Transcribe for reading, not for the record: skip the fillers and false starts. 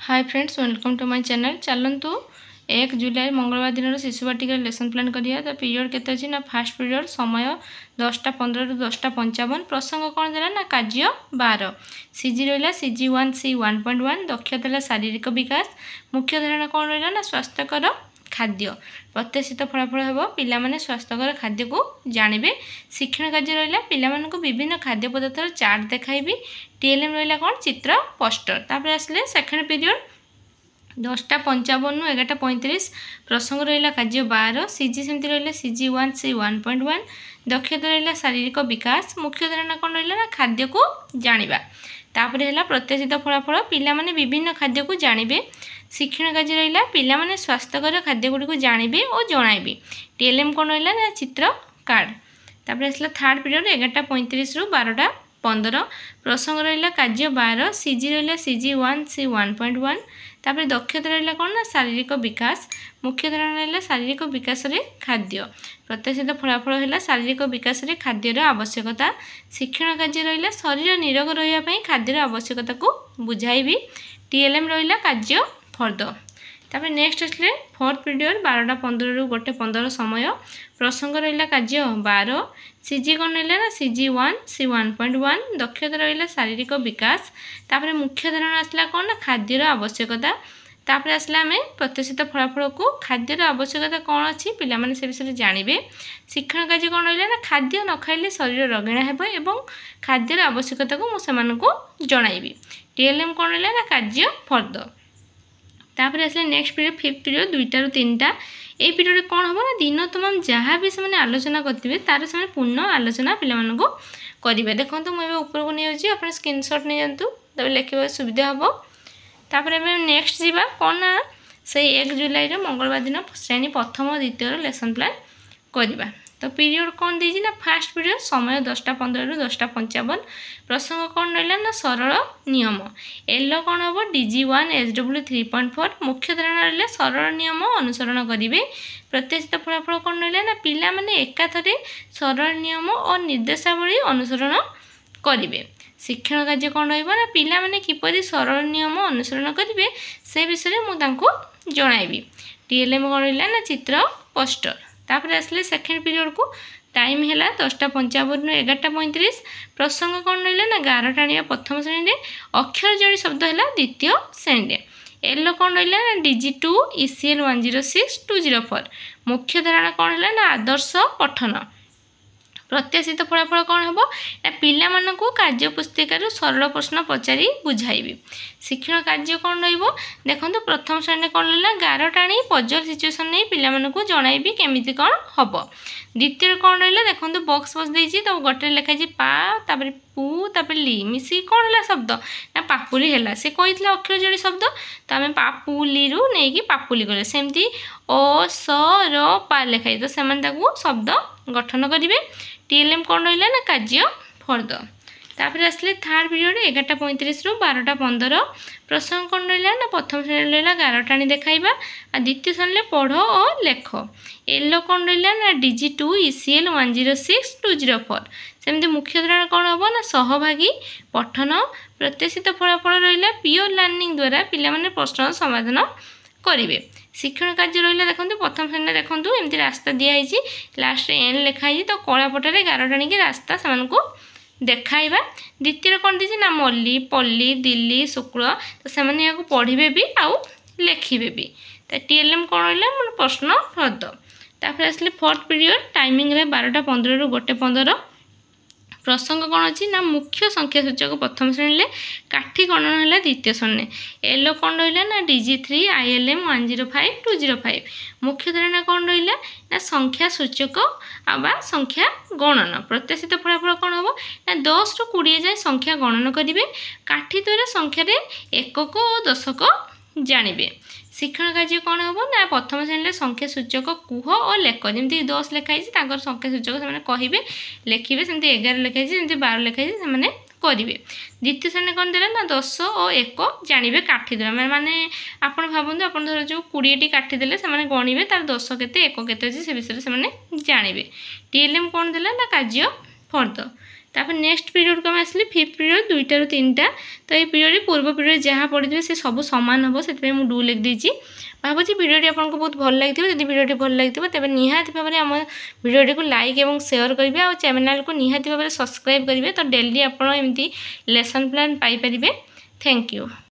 Hi friends, welcome to my channel. चलतु 1 जुलाई मंगलवार दिन शिशु बाटिका लेसन प्लान करिया। तो पीरियड केते अछि ना फास्ट पीरियड समय 10:15 रु 10:55। प्रसंग कौन देला ना कार्य 12। सीजी रहिला सीजी 1 सी 1.1 दक्षता शारीरिक विकास। मुख्य धारणा कौन रहिला ना स्वास्थ्यकर खाद्य। प्रत्याशित फलाफल हेबो पिला माने स्वास्थ्यकर खाद्य को जानबे। शिक्षण कार्य रहिला पिला माने को विभिन्न खाद्य पदार्थर चार्ट देखाइबी। टीएलएम रहिला कौन चित्र पोस्टर। तापर आसले सेकंड पीरियड 10:55 रु 11:35। प्रसंग रहिला कार्य 12। सीजी सेमती रहिला सीजी 1 सी 1.1 दक्षता रहिला शारीरिक विकास। मुख्य धारणा कौन रहिला ना खाद्य को जानिबा। तापर हैला प्रत्याशित फलाफल पिला माने विभिन्न खाद्य को जानबे। शिक्षण कार्य रहिला पिला माने स्वास्थ्यकर खाद्य गुडी को जानबे और जणाइबे। टीएलएम कौन रहिला ना चित्र कार्ड। तापर आसला थर्ड पीरियड 11:35 रु 12:15। प्रसंग रहिला कार्य 12। सीजी रहिला सीजी 1 सी 1.1 तापर दक्षता रहिला कौन ना शारीरिक विकास। मुख्य धारणा रहिला शारीरिक विकास रे खाद्य। प्रत्याशित फलाफल हैला शारीरिक विकास रे खाद्यर आवश्यकता। शिक्षण कार्य रहिला शरीर निरोग रहिया पई खाद्यर आवश्यकता को बुझाइबी। टीएलएम रहिला कार्य फर्द। तापर नेक्स्ट आसले फोर्थ पीरियड 12:15 रु 1:15 समय। प्रसंग रहिला कार्य 12। सीजी कौन रहिला ना सीजी 1 सी 1.1 दक्षता रहिला शारीरिक विकास। तापर मुख्य धारणा आसला कौन ना खाद्यर आवश्यकता। तापर आसला आमे प्रत्याशित फलाफल को खाद्यर आवश्यकता कौन अच्छी पिला माने से विषय जानबे। शिक्षण कार्य कौन रहिला ना खाद्य न खाइले शरीर रगेणा हेबो एवं खाद्यर आवश्यकता को मु सेमानकु जणाइबी। टीएलएम कौन रहिला ना कार्य फर्द। तापर आसले नेक्स्ट पीरियड फिफ्थ पीरियड 2टा रु 3टा। ए पीरियड कौन हम ना दिन तमाम जहाँ भी से आलोचना करते तार से पूर्ण आलोचना पिला मानकु करिवे। देखंतु मु एबे ऊपर को नै होची अपन स्क्रीनशॉट नै जंतु तबे लेखिबा सुविधा हबो। तापर एबे नेक्स्ट जीवा कौन ना से 1 जुलाई रे मंगलवार दिन श्रेणी प्रथम और द्वितीय लेसन प्लान करिबा। तो पीरियड कौन देजी ना फास्ट पीरियड समय 10:15 रु 10:55। प्रसंग कौन रहिला ना सरल नियम। एलो कौन हम DG1 SW 3.4 मुख्य धारणा रहिला सरल नियम अनुसरण करिवे। प्रत्याशित फलाफल कौन रहिला ना पिला माने एकाथरे सरल नियम और निर्देशावली अनुसरण करिवे। शिक्षण कार्य कौन रहिबा ना पिला माने किपरि सरल नियम अनुसरण करिवे से विषय मु तांको जणाइबी। टीएलएम कौन रहिला ना चित्र पोस्टर। तापर आसले सेकंड पीरियड को टाइम हैला 10:55 रु 11:35। प्रसंग कौन रहिला ना गार टाणिया प्रथम श्रेणी रे अक्षर जोड़ी शब्द हैला द्वितीय श्रेणी रे। एलो कौन रहिला ना DG2 ECL 106204 मुख्य धारणा कौन हैला ना आदर्श पठन। प्रत्याशित फलाफल कौन हम ना पिला मानकु कार्य पुस्तिका सरल प्रश्न पचारि बुझाइबी। शिक्षण कार्य कौन रहिबो देखंतु प्रथम श्रेणी कौन रहिला गार टाणी पजल सिचुएशन नै पिला मानकु जणाइबी केमिति कौन हबो। द्वितीय कौन रहिला देखंतु बॉक्स देइछि तो गोटे लेखा जी पा तापर पु तापर ली मिसी कौन हैला शब्द ना पापुली हैला। से कहितला अक्षर जोड़ी शब्द तो आमे पापुली रु नै कि पापुली करे सेमती ओ स र पा लेखाइ तो सेमान ताकू शब्द गठन करिवे। टीएलएम कौन रहिला ना कार्य फर्द। तापर आसले थर्ड पीरियड 11:35 रु 12:15। प्रसंग कौन रहिला ना प्रथम श्रेणी रहिला गार टाणी देखाइबा आ द्वितीय श्रेणी पढ़ और लेख। एलो कौन रहिला ना DG2 ECL 106204 सेमती मुख्य धारणा कौन हम ना सहभागी पठन। प्रत्याशित फलाफल रहिला पियर लर्निंग द्वारा पिला माने प्रश्न समाधान करिवे। शिक्षण कार्य रहिला देखंतु प्रथम श्रेणी देखंतु एमती रास्ता दिया हिची लास्ट एन लेखा हिची तो कला पटरे गार टाणी के रास्ता समान देखाइबा। द्वितीय कौन दीजिए ना मल्ली पल्ली दिल्ली शुक्ल तो सेमाने याको पढ़िबे भी आउ लेखिबे भी। तो टीएलएम कौन रहिला मन प्रश्न फर्द। तापर आसले फोर्थ पीरियड टाइमिंग रे 12:15 रु 1:15। प्रसंग कौन अच्छी ना मुख्य संख्या सूचक प्रथम श्रेणी काठी गणना है द्वितीय श्रेणी। एलो कौन रहिला ना DG3 ILM 105205 मुख्य धारणा कौन रहिला ना संख्या सूचक आबा संख्या गणना। प्रत्याशित फलाफल कौन हम ना 10 रु 20 जाए संख्या गणना करिवे। काठी द्वारा संख्या रे एकक और दशक जानिबे। शिक्षण कार्य कौन हम ना प्रथम श्रेणी संख्या सूचक कुह और लेख जमी 10 लेखाई संख्या सूचक से कहे लेखिए सेमती 11 लेखाई जमी 12 लेखाई से करेंगे। द्वितीय श्रेणी कौन देला ना 10 और 1 जानवे काठी द्वारा माने आपन भावନ୍ତୁ आपन धर जो 20 टी काठी देले से गणिबे तार 10 केते 1 केते अछि से विषय से जानवे। टीएलएम कौन देला ना कार्य फर्द। तापर नेक्स्ट पीरियड को आम आसली फिफ्थ पीरियड 2टा ରୁ 3टा तो ये पीरियड पूर्व पीरियड जहाँ पढ़ी से सब सामान हम से मुझे डू लिख देती भावुँ भिडियोटी आपको बहुत भल लगी जब भिडियोटी भल लगी तेज निहाती भाव में आम भिडियोटी को लाइक और शेयर करेंगे और चैनल को निहाती भाव में सब्सक्राइब करेंगे तो डेली आप एमती lesson plan Piper. Thank you.